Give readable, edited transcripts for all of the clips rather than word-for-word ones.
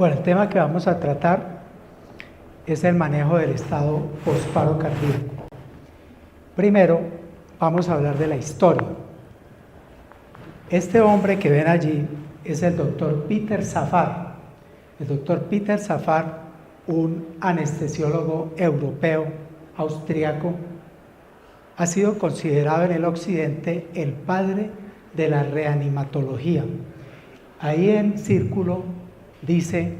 Bueno, el tema que vamos a tratar es el manejo del estado postparo cardíaco. Primero, vamos a hablar de la historia. Este hombre que ven allí es el doctor Peter Safar. El doctor Peter Safar, un anestesiólogo europeo, austríaco, ha sido considerado en el occidente el padre de la reanimatología. Ahí en círculo dice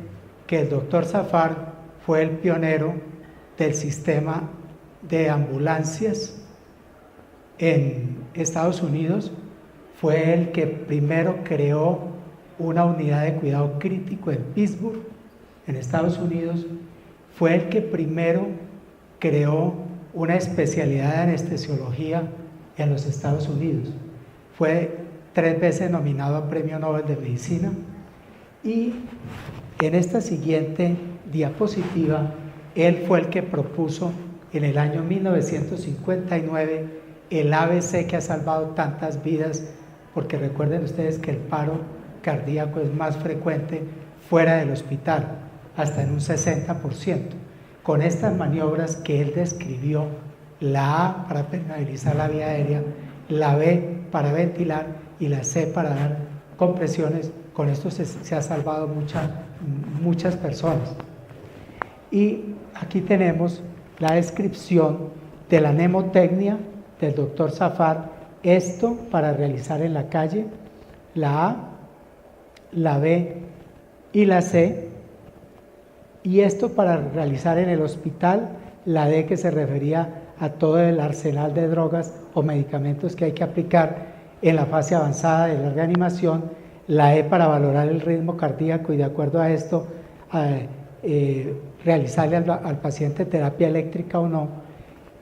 que el doctor Safar fue el pionero del sistema de ambulancias en Estados Unidos, fue el que primero creó una unidad de cuidado crítico en Pittsburgh, en Estados Unidos, fue el que primero creó una especialidad de anestesiología en los Estados Unidos, fue 3 veces nominado a Premio Nobel de Medicina. Y en esta siguiente diapositiva, él fue el que propuso en el año 1959 el ABC que ha salvado tantas vidas, porque recuerden ustedes que el paro cardíaco es más frecuente fuera del hospital, hasta en un 60%. Con estas maniobras que él describió, la A para permeabilizar la vía aérea, la B para ventilar y la C para dar compresiones, con esto se ha salvado muchas personas. Y aquí tenemos la descripción de la mnemotecnia del doctor Safar, esto para realizar en la calle, la A, la B y la C, y esto para realizar en el hospital, la D, que se refería a todo el arsenal de drogas o medicamentos que hay que aplicar en la fase avanzada de la reanimación, la E para valorar el ritmo cardíaco y de acuerdo a esto realizarle al paciente terapia eléctrica o no,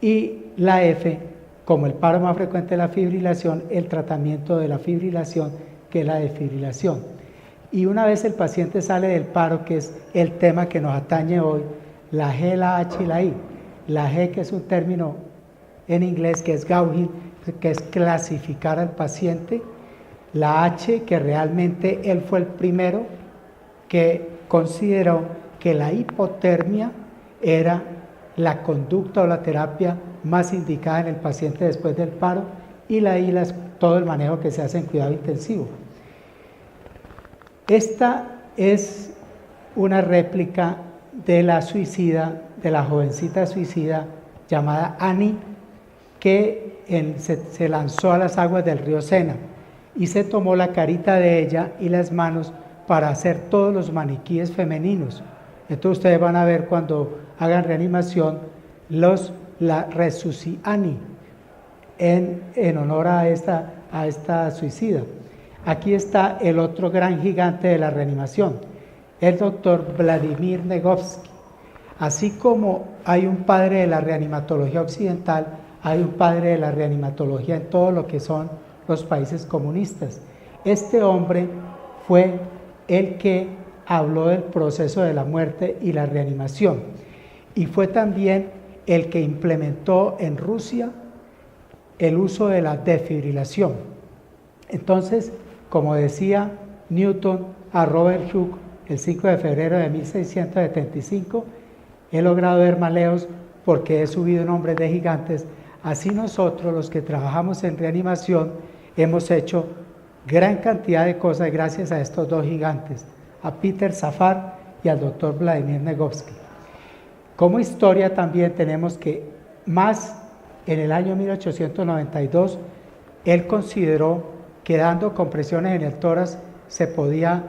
y la F, como el paro más frecuente de la fibrilación, el tratamiento de la fibrilación, que es la desfibrilación. Y una vez el paciente sale del paro, que es el tema que nos atañe hoy, la G, la H y la I. La G, que es un término en inglés que es gauging, que es clasificar al paciente. La H, que realmente él fue el primero que consideró que la hipotermia era la conducta o la terapia más indicada en el paciente después del paro, y la I, todo el manejo que se hace en cuidado intensivo. Esta es una réplica de la suicida, de la jovencita suicida llamada Annie, que se lanzó a las aguas del río Sena y se tomó la carita de ella y las manos para hacer todos los maniquíes femeninos. Entonces ustedes van a ver cuando hagan reanimación la Resuci Annie en honor a esta suicida. Aquí está el otro gran gigante de la reanimación, el doctor Vladimir Negovsky. Así como hay un padre de la reanimatología occidental, hay un padre de la reanimatología en todo lo que son los países comunistas. Este hombre fue el que habló del proceso de la muerte y la reanimación, y fue también el que implementó en Rusia el uso de la desfibrilación. Entonces, como decía Newton a Robert Hooke el 5 de febrero de 1675, he logrado ver maleos porque he subido nombres de gigantes. Así nosotros, los que trabajamos en reanimación, hemos hecho gran cantidad de cosas gracias a estos dos gigantes, a Peter Safar y al doctor Vladimir Negovsky. Como historia también tenemos que más en el año 1892, él consideró que dando compresiones en el tórax se podía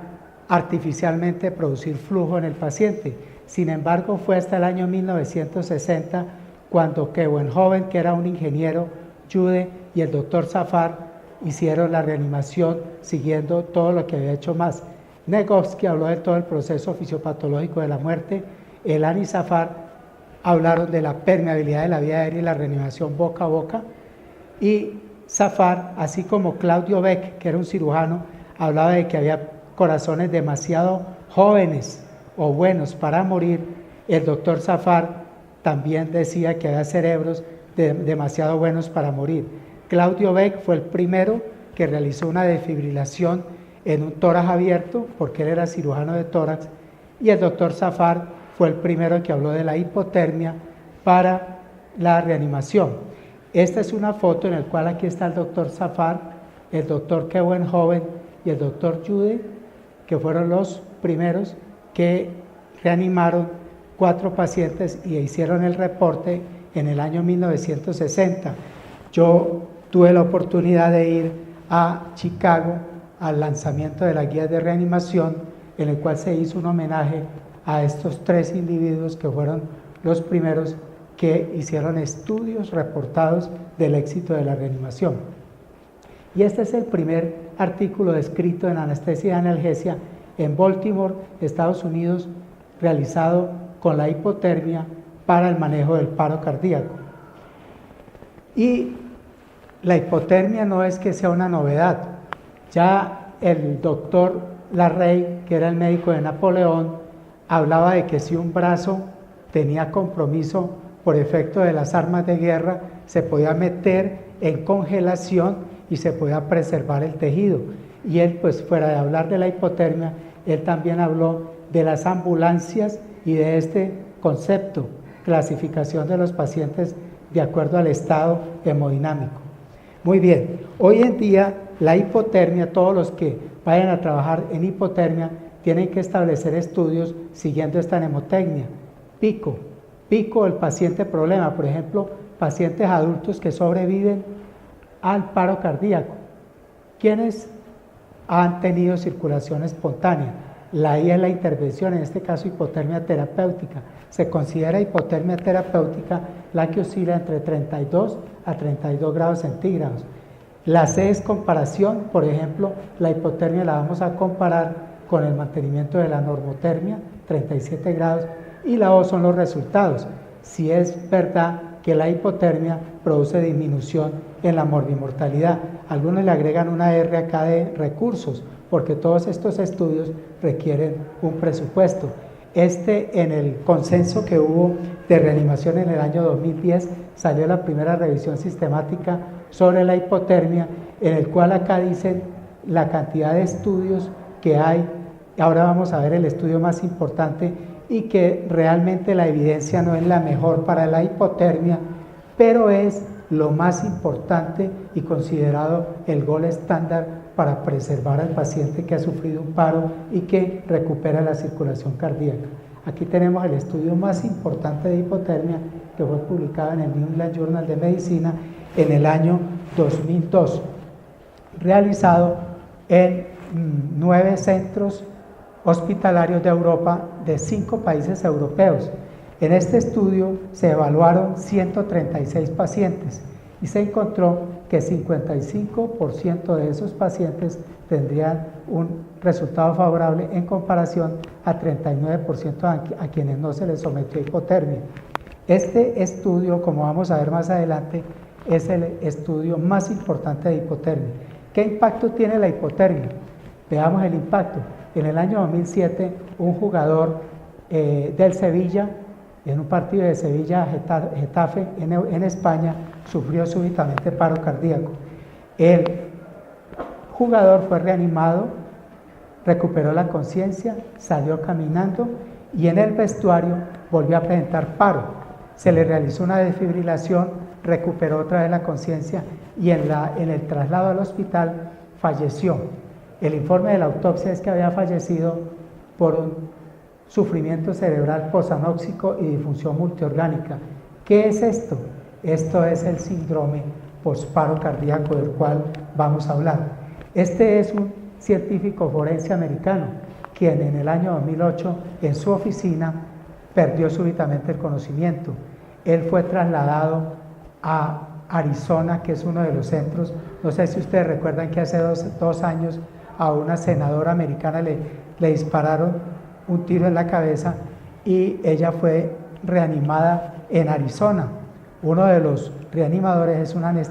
artificialmente producir flujo en el paciente. Sin embargo, fue hasta el año 1960 cuando Keuenhoven, que era un ingeniero, Jude y el doctor Safar hicieron la reanimación siguiendo todo lo que había hecho más. Negovsky habló de todo el proceso fisiopatológico de la muerte, Elán y Safar hablaron de la permeabilidad de la vía aérea y la reanimación boca a boca, y Safar, así como Claudio Beck, que era un cirujano, hablaba de que había corazones demasiado jóvenes o buenos para morir. El doctor Safar también decía que había cerebros demasiado buenos para morir. Claudio Beck fue el primero que realizó una desfibrilación en un tórax abierto, porque él era cirujano de tórax, y el doctor Zafar fue el primero que habló de la hipotermia para la reanimación. Esta es una foto en la cual aquí está el doctor Zafar, el doctor Kouwenhoven y el doctor Jude, que fueron los primeros que reanimaron 4 pacientes y hicieron el reporte en el año 1960. Yo tuve la oportunidad de ir a Chicago al lanzamiento de la guía de reanimación, en el cual se hizo un homenaje a estos 3 individuos que fueron los primeros que hicieron estudios reportados del éxito de la reanimación. Y este es el primer artículo descrito en anestesia y analgesia en Baltimore, Estados Unidos, realizado con la hipotermia para el manejo del paro cardíaco. Y la hipotermia no es que sea una novedad. Ya el doctor Larrey, que era el médico de Napoleón, hablaba de que si un brazo tenía compromiso por efecto de las armas de guerra, se podía meter en congelación y se podía preservar el tejido. Y él, pues fuera de hablar de la hipotermia, él también habló de las ambulancias y de este concepto, clasificación de los pacientes de acuerdo al estado hemodinámico. Muy bien, hoy en día la hipotermia, todos los que vayan a trabajar en hipotermia tienen que establecer estudios siguiendo esta mnemotecnia. Pico el paciente problema, por ejemplo, pacientes adultos que sobreviven al paro cardíaco. ¿Quiénes han tenido circulación espontánea? La I es la intervención, en este caso hipotermia terapéutica. Se considera hipotermia terapéutica la que oscila entre 32 a 32 grados centígrados. La C es comparación, por ejemplo, la hipotermia la vamos a comparar con el mantenimiento de la normotermia, 37 grados, y la O son los resultados. Si es verdad que la hipotermia produce disminución en la morbimortalidad. Algunos le agregan una R acá de recursos, porque todos estos estudios requieren un presupuesto. En el consenso que hubo de reanimación en el año 2010, salió la primera revisión sistemática sobre la hipotermia, en el cual acá dicen la cantidad de estudios que hay. Ahora vamos a ver el estudio más importante y que realmente la evidencia no es la mejor para la hipotermia, pero es lo más importante y considerado el gold estándar para preservar al paciente que ha sufrido un paro y que recupera la circulación cardíaca. Aquí tenemos el estudio más importante de hipotermia que fue publicado en el New England Journal de Medicina en el año 2002, realizado en 9 centros hospitalarios de Europa de 5 países europeos. En este estudio se evaluaron 136 pacientes y se encontró que 55% de esos pacientes tendrían un resultado favorable en comparación a 39% a quienes no se les sometió a hipotermia. Este estudio, como vamos a ver más adelante, es el estudio más importante de hipotermia. ¿Qué impacto tiene la hipotermia? Veamos el impacto. En el año 2007, un jugador del Sevilla, en un partido de Sevilla-Getafe en España, sufrió súbitamente paro cardíaco. El jugador fue reanimado, recuperó la conciencia, salió caminando y en el vestuario volvió a presentar paro. Se le realizó una desfibrilación, recuperó otra vez la conciencia y en el traslado al hospital falleció. El informe de la autopsia es que había fallecido por un sufrimiento cerebral posanóxico y disfunción multiorgánica. ¿Qué es esto? Esto es el síndrome postparo cardíaco del cual vamos a hablar. Este es un científico forense americano quien en el año 2008 en su oficina perdió súbitamente el conocimiento. Él fue trasladado a Arizona, que es uno de los centros. No sé si ustedes recuerdan que hace dos años a una senadora americana le dispararon un tiro en la cabeza y ella fue reanimada en Arizona. Uno de los reanimadores es un anestesista